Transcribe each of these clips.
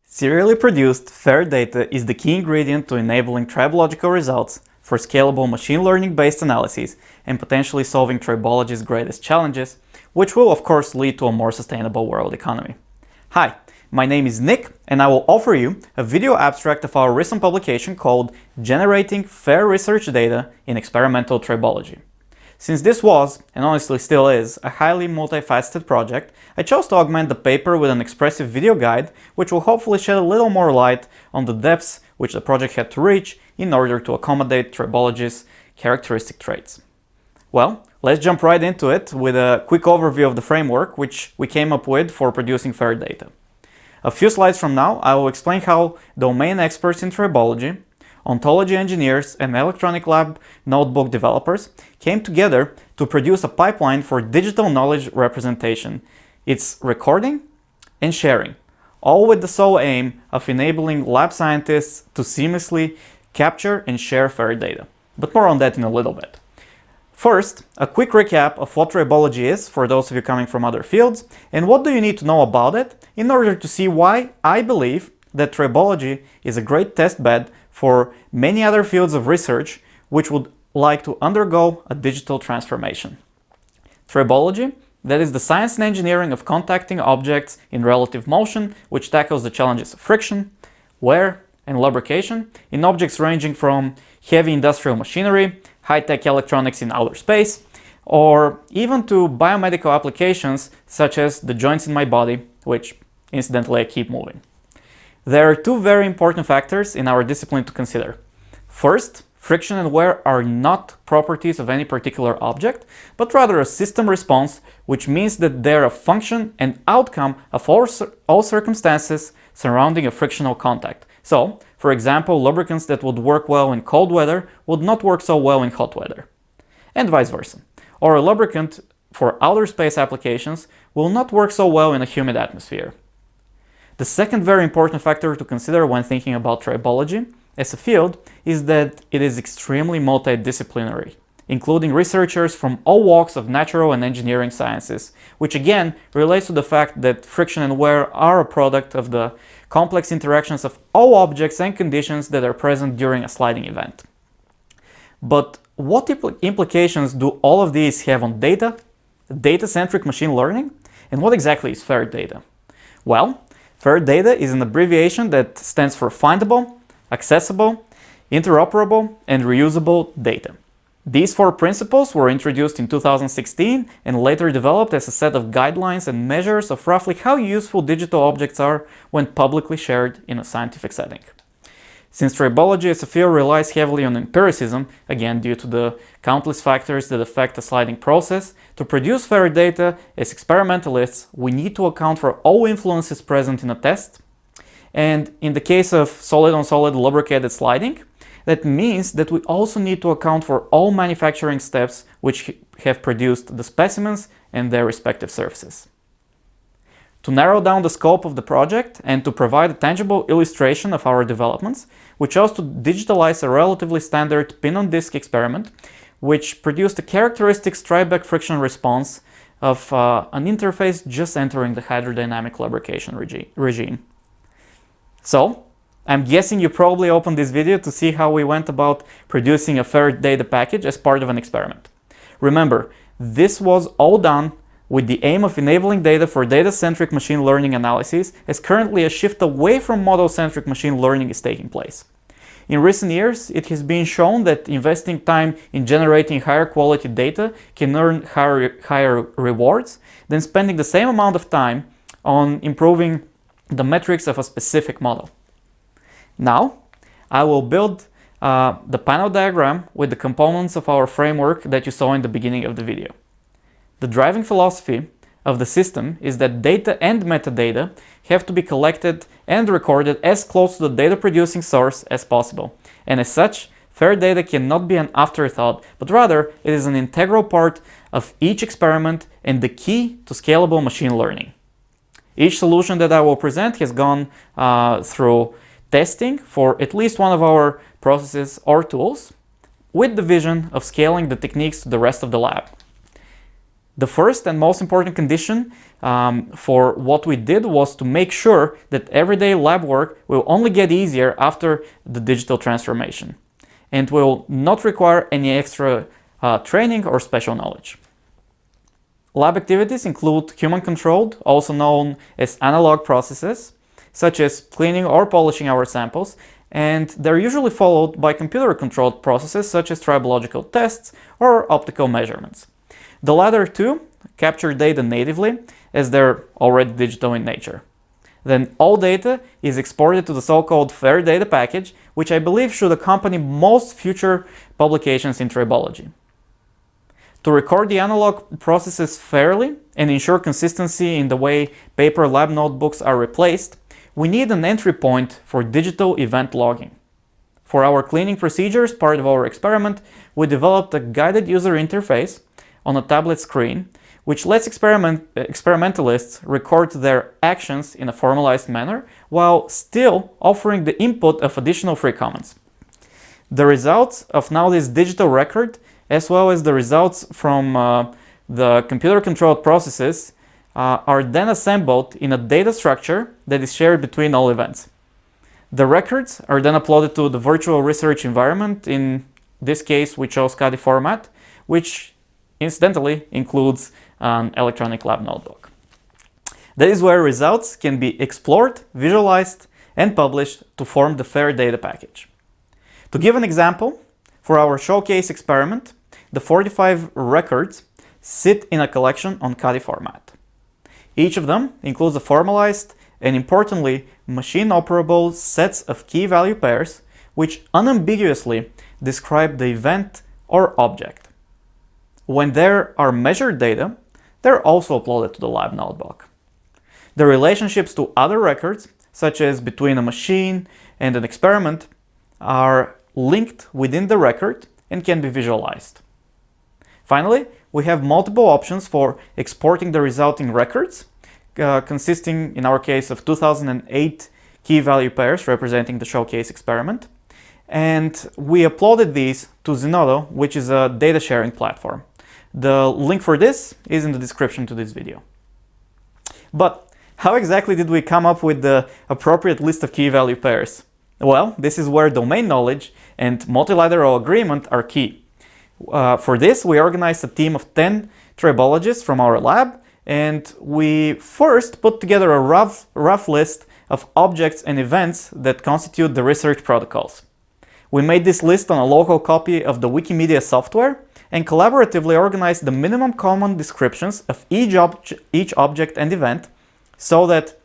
Serially produced, fair data is the key ingredient to enabling tribological results for scalable machine learning-based analyses and potentially solving tribology's greatest challenges, which will of course lead to a more sustainable world economy. Hi, my name is Nick, and I will offer you a video abstract of our recent publication called Generating Fair Research Data in Experimental Tribology. Since this was, and honestly still is, a highly multifaceted project, I chose to augment the paper with an expressive video guide, which will hopefully shed a little more light on the depths which the project had to reach in order to accommodate tribology's characteristic traits. Well, let's jump right into it with a quick overview of the framework which we came up with for producing fair data. A few slides from now, I will explain how domain experts in tribology, ontology engineers, and electronic lab notebook developers came together to produce a pipeline for digital knowledge representation, its recording and sharing, all with the sole aim of enabling lab scientists to seamlessly capture and share fair data. But more on that in a little bit. First, a quick recap of what tribology is for those of you coming from other fields, and what do you need to know about it in order to see why I believe that tribology is a great test bed for many other fields of research which would like to undergo a digital transformation. Tribology, that is the science and engineering of contacting objects in relative motion, which tackles the challenges of friction, wear, and lubrication in objects ranging from heavy industrial machinery, high-tech electronics in outer space, or even to biomedical applications such as the joints in my body, which incidentally I keep moving. There are two very important factors in our discipline to consider. First, friction and wear are not properties of any particular object, but rather a system response, which means that they're a function and outcome of all circumstances surrounding a frictional contact. So, for example, lubricants that would work well in cold weather would not work so well in hot weather, and vice versa. Or a lubricant for outer space applications will not work so well in a humid atmosphere. The second very important factor to consider when thinking about tribology as a field is that it is extremely multidisciplinary, including researchers from all walks of natural and engineering sciences, which again relates to the fact that friction and wear are a product of the complex interactions of all objects and conditions that are present during a sliding event. But what implications do all of these have on data, data-centric machine learning, and what exactly is fair data? Well, fair data is an abbreviation that stands for findable, accessible, interoperable, and reusable data. These four principles were introduced in 2016 and later developed as a set of guidelines and measures of roughly how useful digital objects are when publicly shared in a scientific setting. Since tribology as a field relies heavily on empiricism, again due to the countless factors that affect the sliding process, to produce fair data as experimentalists, we need to account for all influences present in a test. And in the case of solid-on-solid lubricated sliding, that means that we also need to account for all manufacturing steps which have produced the specimens and their respective surfaces. To narrow down the scope of the project and to provide a tangible illustration of our developments, we chose to digitalize a relatively standard pin-on-disk experiment which produced a characteristic strike-back friction response of an interface just entering the hydrodynamic lubrication regime. So, I'm guessing you probably opened this video to see how we went about producing a fair data package as part of an experiment. Remember, this was all done with the aim of enabling data for data-centric machine learning analysis, as currently a shift away from model-centric machine learning is taking place. In recent years, it has been shown that investing time in generating higher quality data can earn higher rewards than spending the same amount of time on improving the metrics of a specific model. Now, I will build the panel diagram with the components of our framework that you saw in the beginning of the video. The driving philosophy of the system is that data and metadata have to be collected and recorded as close to the data-producing source as possible. And as such, fair data cannot be an afterthought, but rather it is an integral part of each experiment and the key to scalable machine learning. Each solution that I will present has gone through testing for at least one of our processes or tools, with the vision of scaling the techniques to the rest of the lab. The first and most important condition for what we did was to make sure that everyday lab work will only get easier after the digital transformation and will not require any extra training or special knowledge. Lab activities include human-controlled, also known as analog processes, such as cleaning or polishing our samples, and they're usually followed by computer-controlled processes such as tribological tests or optical measurements. The latter two capture data natively, as they're already digital in nature. Then all data is exported to the so-called FAIR data package, which I believe should accompany most future publications in tribology. To record the analog processes fairly and ensure consistency in the way paper lab notebooks are replaced, we need an entry point for digital event logging. For our cleaning procedures, part of our experiment, we developed a guided user interface on a tablet screen, which lets experimentalists record their actions in a formalized manner while still offering the input of additional free comments. The results of now this digital record, as well as the results from the computer-controlled processes, are then assembled in a data structure that is shared between all events. The records are then uploaded to the virtual research environment. In this case, we chose CADI format, which incidentally includes an electronic lab notebook. That is where results can be explored, visualized, and published to form the FAIR data package. To give an example, for our showcase experiment, the 45 records sit in a collection on CADI format. Each of them includes a formalized and, importantly, machine-operable sets of key value pairs which unambiguously describe the event or object. When there are measured data, they're also uploaded to the lab notebook. The relationships to other records, such as between a machine and an experiment, are linked within the record and can be visualized. Finally, we have multiple options for exporting the resulting records, consisting in our case of 2008 key value pairs representing the showcase experiment. And we uploaded these to Zenodo, which is a data sharing platform. The link for this is in the description to this video. But how exactly did we come up with the appropriate list of key value pairs? Well, this is where domain knowledge and multilateral agreement are key. For this, we organized a team of 10 tribologists from our lab, and we first put together a rough list of objects and events that constitute the research protocols. We made this list on a local copy of the Wikimedia software and collaboratively organized the minimum common descriptions of each object and event so that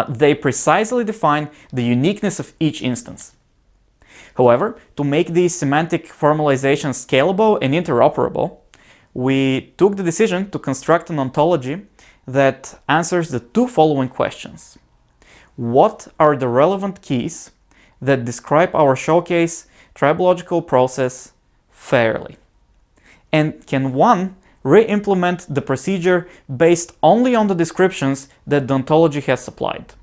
they precisely define the uniqueness of each instance. However, to make these semantic formalizations scalable and interoperable, we took the decision to construct an ontology that answers the two following questions. What are the relevant keys that describe our showcase tribological process fairly? And can one re-implement the procedure based only on the descriptions that the ontology has supplied?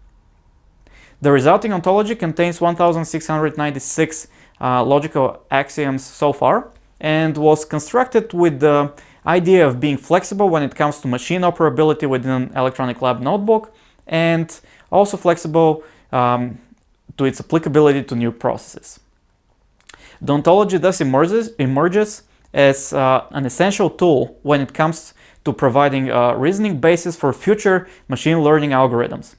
The resulting ontology contains 1,696 logical axioms so far and was constructed with the idea of being flexible when it comes to machine operability within an electronic lab notebook and also flexible to its applicability to new processes. The ontology thus emerges as an essential tool when it comes to providing a reasoning basis for future machine learning algorithms.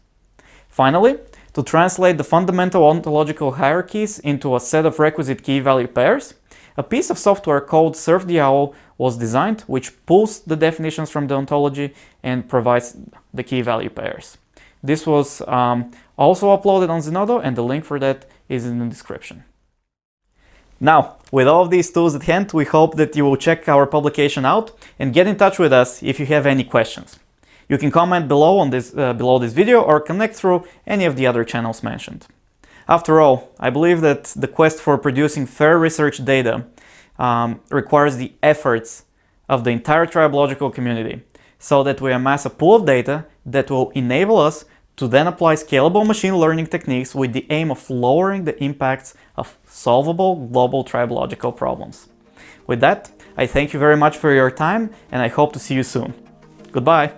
Finally, to translate the fundamental ontological hierarchies into a set of requisite key value pairs, a piece of software called SurfTheOwl was designed, which pulls the definitions from the ontology and provides the key value pairs. This was also uploaded on Zenodo, and the link for that is in the description. Now, with all of these tools at hand, we hope that you will check our publication out and get in touch with us if you have any questions. You can comment below on below this video or connect through any of the other channels mentioned. After all, I believe that the quest for producing fair research data requires the efforts of the entire tribological community so that we amass a pool of data that will enable us to then apply scalable machine learning techniques with the aim of lowering the impacts of solvable global tribological problems. With that, I thank you very much for your time and I hope to see you soon. Goodbye!